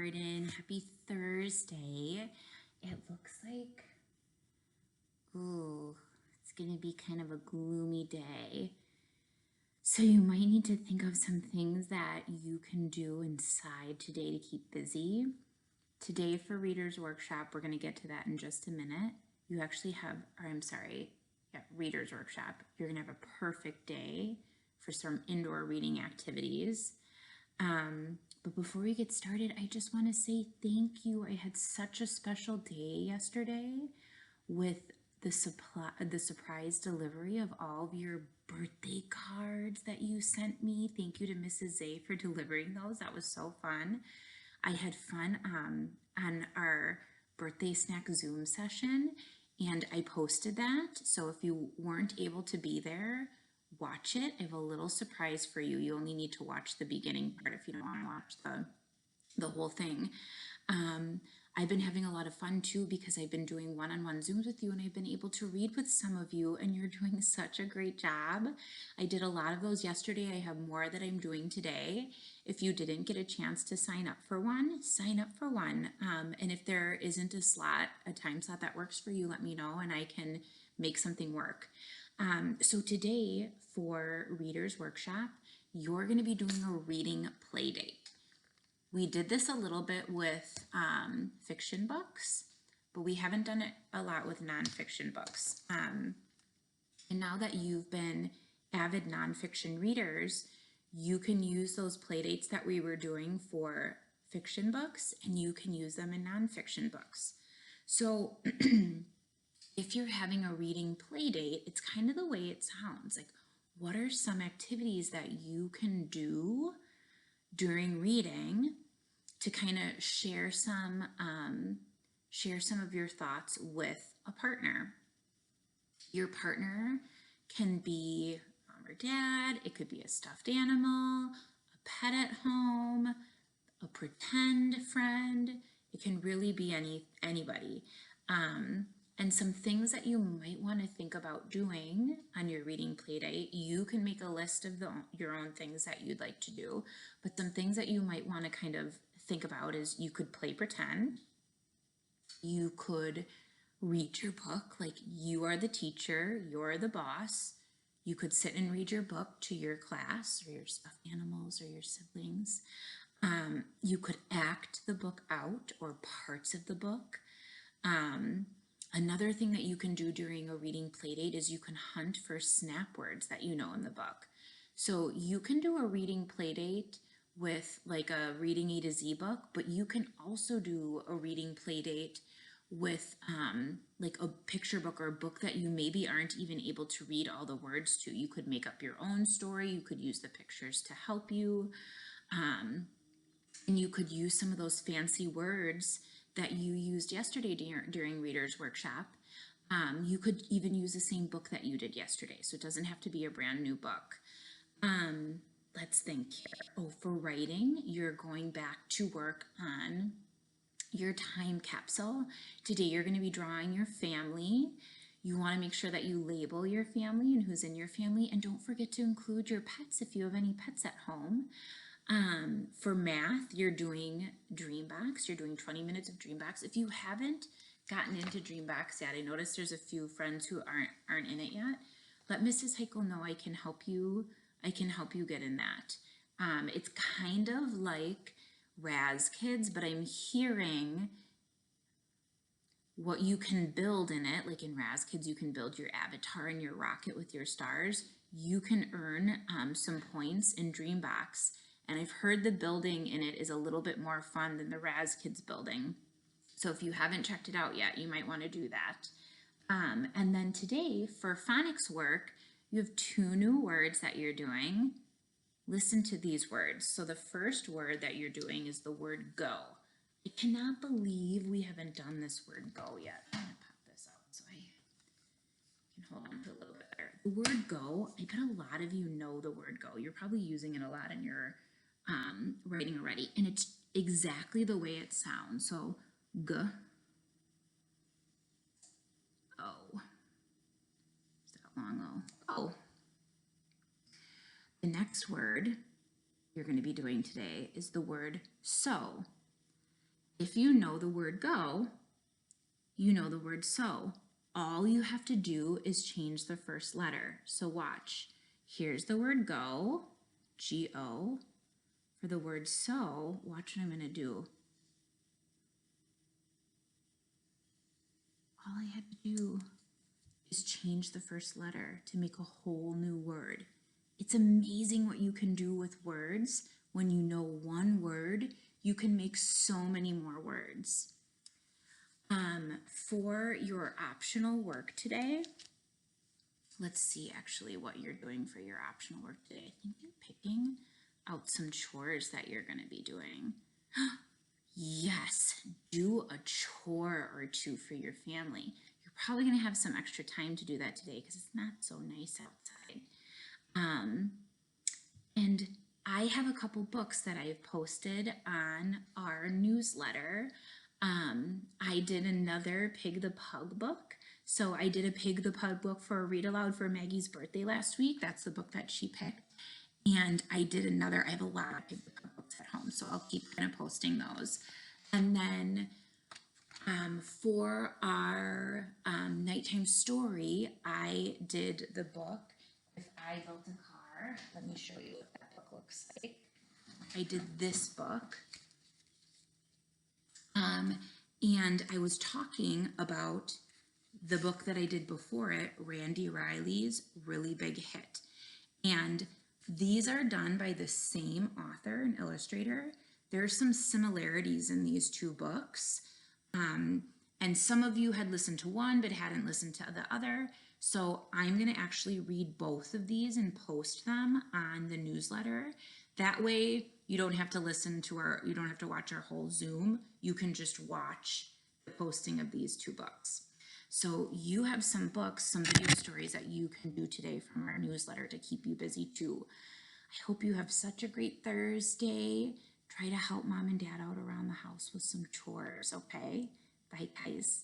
kindergarten. Happy Thursday. It looks like, it's going to be kind of a gloomy day. So you might need to think of some things that you can do inside today to keep busy. Today for Reader's Workshop, we're going to get to that in just a minute. You actually have, Reader's Workshop. You're going to have a perfect day for some indoor reading activities. But before we get started, I just want to say thank you. I had such a special day yesterday with the surprise delivery of all of your birthday cards that you sent me. Thank you to Mrs. Zay for delivering those. That was so fun. I had fun on our birthday snack Zoom session, and I posted that. So if you weren't able to be there, watch it. I have a little surprise for you. You only need to watch the beginning part if you don't want to watch the whole thing. I've been having a lot of fun too because I've been doing one-on-one Zooms with you, and I've been able to read with some of you, and you're doing such a great job. I did a lot of those yesterday. I have more that I'm doing today. If you didn't get a chance to sign up for one, sign up for one. And if there isn't a time slot that works for you, let me know and I can make something work. So today for Reader's Workshop, you're going to be doing a reading play date. We did this a little bit with fiction books, but we haven't done it a lot with nonfiction books. And now that you've been avid nonfiction readers, you can use those play dates that we were doing for fiction books, and you can use them in nonfiction books. So if you're having a reading play date, it's kind of the way it sounds. Like, what are some activities that you can do during reading to kind of share some of your thoughts with a partner? Your partner can be mom or dad. It could be a stuffed animal, a pet at home, a pretend friend. It can really be anybody. And some things that you might want to think about doing on your reading play date, you can make a list of your own things that you'd like to do, but some things that you might want to kind of think about is you could play pretend. You could read your book, like you are the teacher, you're the boss. You could sit and read your book to your class or your stuffed animals or your siblings. You could act the book out or parts of the book. Another thing that you can do during a reading playdate is you can hunt for snap words that you know in the book. So you can do a reading playdate with like a reading A to Z book, but you can also do a reading playdate with like a picture book or a book that you maybe aren't even able to read all the words to. You could make up your own story. You could use the pictures to help you. And you could use some of those fancy words that you used yesterday during Reader's Workshop. You could even use the same book that you did yesterday, so it doesn't have to be a brand new book. Let's think here. Oh, for writing, you're going back to work on your time capsule. Today you're going to be drawing your family. You want to make sure that you label your family and who's in your family, and don't forget to include your pets if you have any pets at home. For math, you're doing Dreambox. You're doing 20 minutes of Dreambox. If you haven't gotten into Dreambox yet, I noticed there's a few friends who aren't in it yet. Let Mrs. Heichel know I can help you. I can help you get in that. It's kind of like Raz Kids, but I'm hearing what you can build in it. Like in Raz Kids, you can build your avatar and your rocket with your stars. You can earn some points in Dreambox. And I've heard the building in it is a little bit more fun than the Raz Kids building. So if you haven't checked it out yet, you might want to do that. And then today for phonics work, you have 2 new words that you're doing. Listen to these words. So the first word that you're doing is the word go. I cannot believe we haven't done this word go yet. I'm going to pop this out so I can hold on to a little bit better. The word go, I bet a lot of you know the word go. You're probably using it a lot in your writing already, and it's exactly the way it sounds. So g, o, is that long o? Oh. The next word you're going to be doing today is the word so. If you know the word go, you know the word so. All you have to do is change the first letter. So watch. Here's the word go, G-O. For the word so, watch what I'm going to do. All I had to do is change the first letter to make a whole new word. It's amazing what you can do with words. When you know one word, you can make so many more words. For your optional work today, let's see actually what you're doing for your optional work today. I think you're picking out some chores that you're going to be doing. Yes, do a chore or two for your family. You're probably going to have some extra time to do that today because it's not so nice outside. And I have a couple books that I've posted on our newsletter. I did another Pig the Pug book. So I did a Pig the Pug book for a read aloud for Maggie's birthday last week. That's the book that she picked. And I did another, I have a lot of Pig the Pug books at home, so I'll keep kind of posting those. And then for our nighttime story, I did the book, If I Built a Car. Let me show you what that book looks like. I did this book. And I was talking about the book that I did before it, Randy Riley's Really Big Hit. And these are done by the same author and illustrator. There are some similarities in these two books. And some of you had listened to one but hadn't listened to the other. So I'm going to actually read both of these and post them on the newsletter. That way you don't have to you don't have to watch our whole Zoom. You can just watch the posting of these two books. So you have some books, some video stories that you can do today from our newsletter to keep you busy too. I hope you have such a great Thursday. Try to help mom and dad out around the house with some chores, okay? Bye, guys.